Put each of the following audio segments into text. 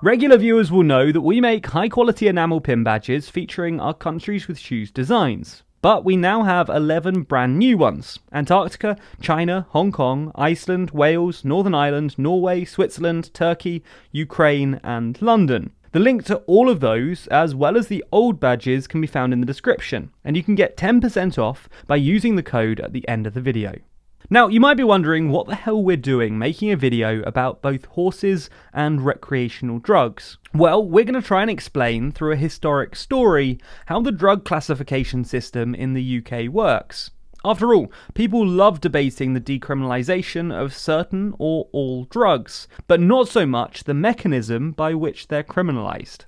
Regular viewers will know that we make high quality enamel pin badges featuring our countries with shoes designs. But we now have 11 brand new ones: Antarctica, China, Hong Kong, Iceland, Wales, Northern Ireland, Norway, Switzerland, Turkey, Ukraine and London. The link to all of those, as well as the old badges, can be found in the description, and you can get 10% off by using the code at the end of the video. Now, you might be wondering what the hell we're doing making a video about both horses and recreational drugs. Well, we're going to try and explain through a historic story how the drug classification system in the UK works. After all, people love debating the decriminalisation of certain or all drugs, but not so much the mechanism by which they're criminalised.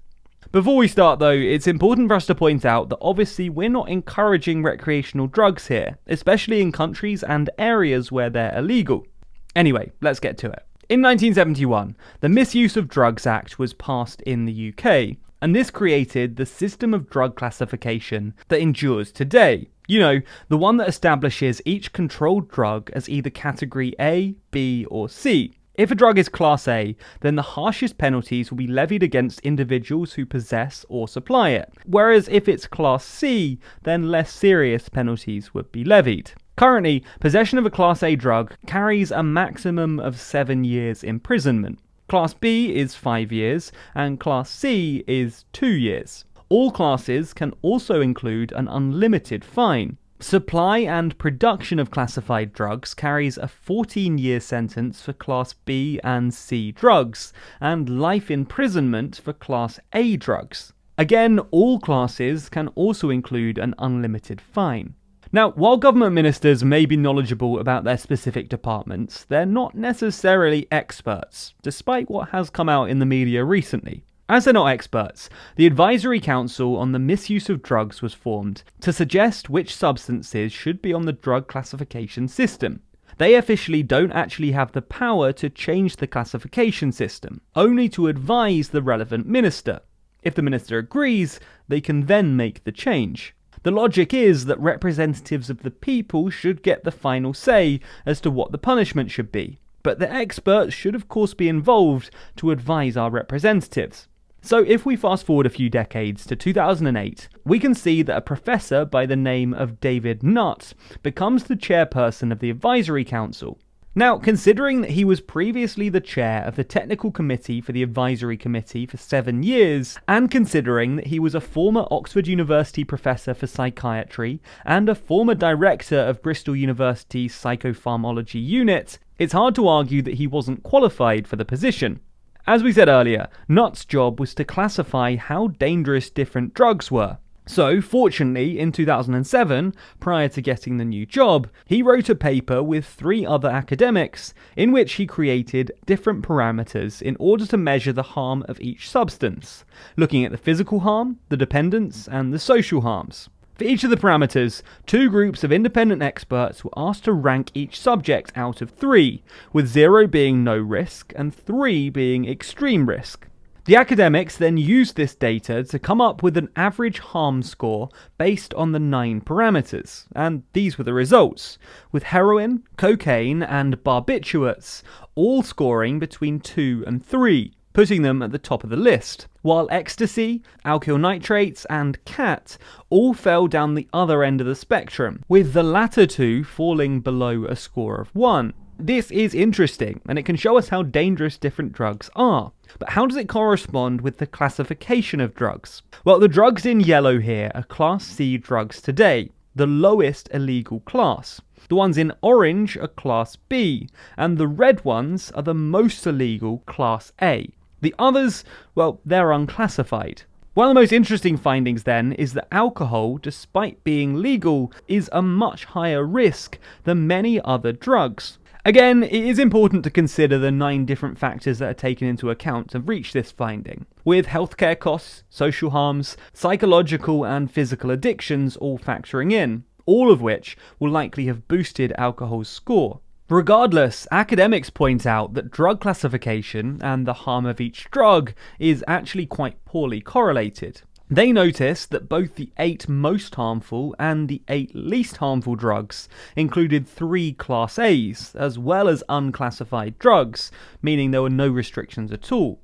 Before we start though, it's important for us to point out that obviously we're not encouraging recreational drugs here, especially in countries and areas where they're illegal. Anyway, let's get to it. In 1971, the Misuse of Drugs Act was passed in the UK, and this created the system of drug classification that endures today. You know, the one that establishes each controlled drug as either category A, B or C. If a drug is Class A, then the harshest penalties will be levied against individuals who possess or supply it, whereas if it's Class C, then less serious penalties would be levied. Currently, possession of a Class A drug carries a maximum of 7 years imprisonment. Class B is 5 years, and Class C is 2 years. All classes can also include an unlimited fine. Supply and production of classified drugs carries a 14-year sentence for Class B and C drugs, and life imprisonment for Class A drugs. Again, all classes can also include an unlimited fine. Now, while government ministers may be knowledgeable about their specific departments, they're not necessarily experts, despite what has come out in the media recently. As they're not experts, the Advisory Council on the Misuse of Drugs was formed to suggest which substances should be on the drug classification system. They officially don't actually have the power to change the classification system, only to advise the relevant minister. If the minister agrees, they can then make the change. The logic is that representatives of the people should get the final say as to what the punishment should be, but the experts should of course be involved to advise our representatives. So if we fast forward a few decades to 2008, we can see that a professor by the name of David Nutt becomes the chairperson of the Advisory Council. Now, considering that he was previously the chair of the Technical Committee for the Advisory Committee for 7 years, and considering that he was a former Oxford University professor for psychiatry and a former director of Bristol University's psychopharmacology unit, it's hard to argue that he wasn't qualified for the position. As we said earlier, Nutt's job was to classify how dangerous different drugs were. So, fortunately, in 2007, prior to getting the new job, he wrote a paper with 3 other academics in which he created different parameters in order to measure the harm of each substance, looking at the physical harm, the dependence, and the social harms. For each of the parameters, 2 groups of independent experts were asked to rank each subject out of 3, with 0 being no risk and 3 being extreme risk. The academics then used this data to come up with an average harm score based on the 9 parameters, and these were the results, with heroin, cocaine and barbiturates all scoring between 2 and 3. Putting them at the top of the list, while ecstasy, alkyl nitrates and cat all fell down the other end of the spectrum, with the latter 2 falling below a score of 1. This is interesting, and it can show us how dangerous different drugs are. But how does it correspond with the classification of drugs? Well, the drugs in yellow here are Class C drugs today, the lowest illegal class. The ones in orange are Class B, and the red ones are the most illegal Class A. The others, well, they're unclassified. One of the most interesting findings then is that alcohol, despite being legal, is a much higher risk than many other drugs. Again, it is important to consider the 9 different factors that are taken into account to reach this finding, with healthcare costs, social harms, psychological and physical addictions all factoring in, all of which will likely have boosted alcohol's score. Regardless, academics point out that drug classification and the harm of each drug is actually quite poorly correlated. They noticed that both the 8 most harmful and the 8 least harmful drugs included 3 Class A's, as well as unclassified drugs, meaning there were no restrictions at all.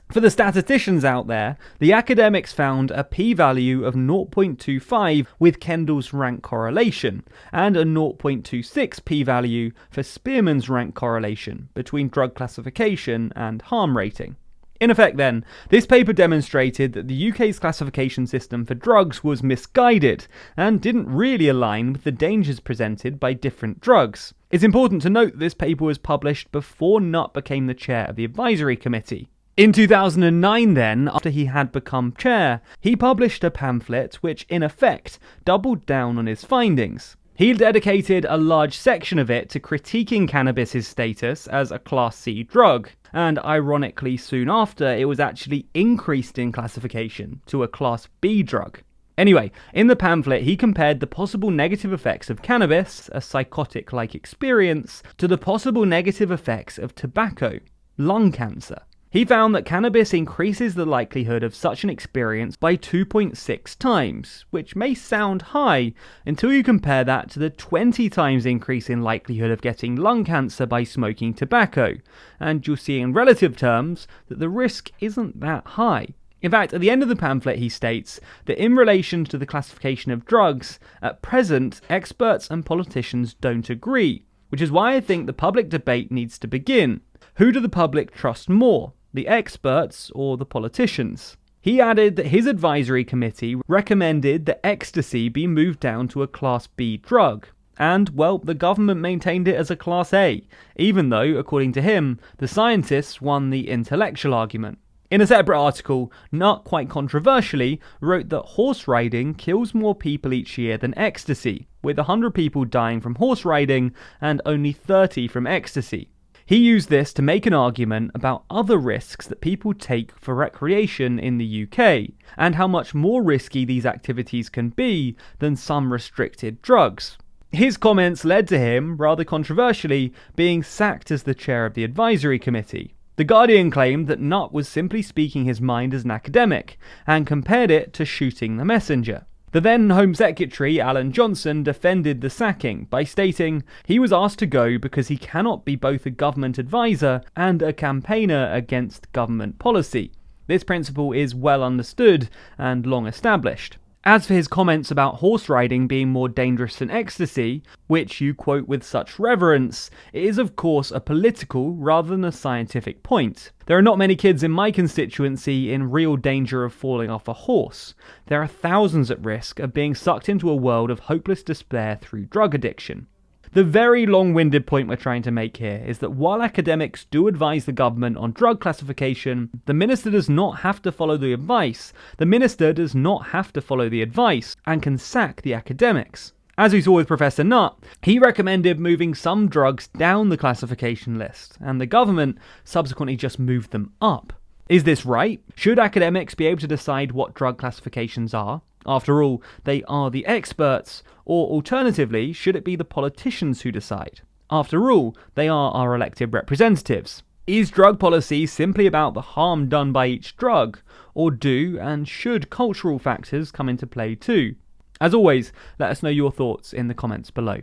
For the statisticians out there, the academics found a p-value of 0.25 with Kendall's rank correlation, and a 0.26 p-value for Spearman's rank correlation between drug classification and harm rating. In effect then, this paper demonstrated that the UK's classification system for drugs was misguided and didn't really align with the dangers presented by different drugs. It's important to note that this paper was published before Nutt became the chair of the advisory committee. In 2009 then, after he had become chair, he published a pamphlet which in effect doubled down on his findings. He dedicated a large section of it to critiquing cannabis's status as a Class C drug, and ironically soon after it was actually increased in classification to a Class B drug. Anyway, in the pamphlet he compared the possible negative effects of cannabis, a psychotic-like experience, to the possible negative effects of tobacco, lung cancer. He found that cannabis increases the likelihood of such an experience by 2.6 times, which may sound high until you compare that to the 20 times increase in likelihood of getting lung cancer by smoking tobacco, and you'll see in relative terms that the risk isn't that high. In fact, at the end of the pamphlet he states that in relation to the classification of drugs, at present experts and politicians don't agree, which is why I think the public debate needs to begin. Who do the public trust more? The experts or the politicians? He added that his advisory committee recommended that ecstasy be moved down to a Class B drug, and, well, the government maintained it as a Class A, even though, according to him, the scientists won the intellectual argument. In a separate article, Nutt quite controversially wrote that horse riding kills more people each year than ecstasy, with 100 people dying from horse riding and only 30 from ecstasy. He used this to make an argument about other risks that people take for recreation in the UK, and how much more risky these activities can be than some restricted drugs. His comments led to him, rather controversially, being sacked as the chair of the advisory committee. The Guardian claimed that Nutt was simply speaking his mind as an academic, and compared it to shooting the messenger. The then Home Secretary, Alan Johnson, defended the sacking by stating he was asked to go because he cannot be both a government advisor and a campaigner against government policy. This principle is well understood and long established. As for his comments about horse riding being more dangerous than ecstasy, which you quote with such reverence, it is of course a political rather than a scientific point. There are not many kids in my constituency in real danger of falling off a horse. There are thousands at risk of being sucked into a world of hopeless despair through drug addiction. The very long-winded point we're trying to make here is that while academics do advise the government on drug classification, the minister does not have to follow the advice. The minister does not have to follow the advice and can sack the academics. As we saw with Professor Nutt, he recommended moving some drugs down the classification list, and the government subsequently just moved them up. Is this right? Should academics be able to decide what drug classifications are? After all, they are the experts, or alternatively, should it be the politicians who decide? After all, they are our elected representatives. Is drug policy simply about the harm done by each drug, or do and should cultural factors come into play too? As always, let us know your thoughts in the comments below.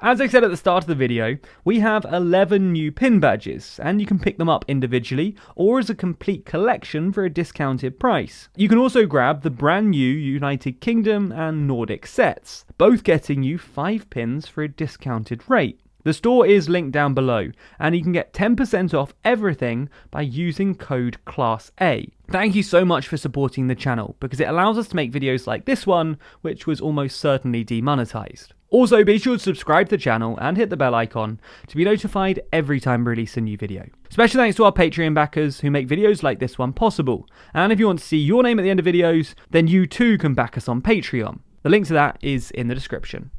As I said at the start of the video, we have 11 new pin badges, and you can pick them up individually or as a complete collection for a discounted price. You can also grab the brand new United Kingdom and Nordic sets, both getting you 5 pins for a discounted rate. The store is linked down below, and you can get 10% off everything by using code CLASS-A. Thank you so much for supporting the channel, because it allows us to make videos like this one, which was almost certainly demonetized. Also, be sure to subscribe to the channel and hit the bell icon to be notified every time we release a new video. Special thanks to our Patreon backers who make videos like this one possible. And if you want to see your name at the end of videos, then you too can back us on Patreon. The link to that is in the description.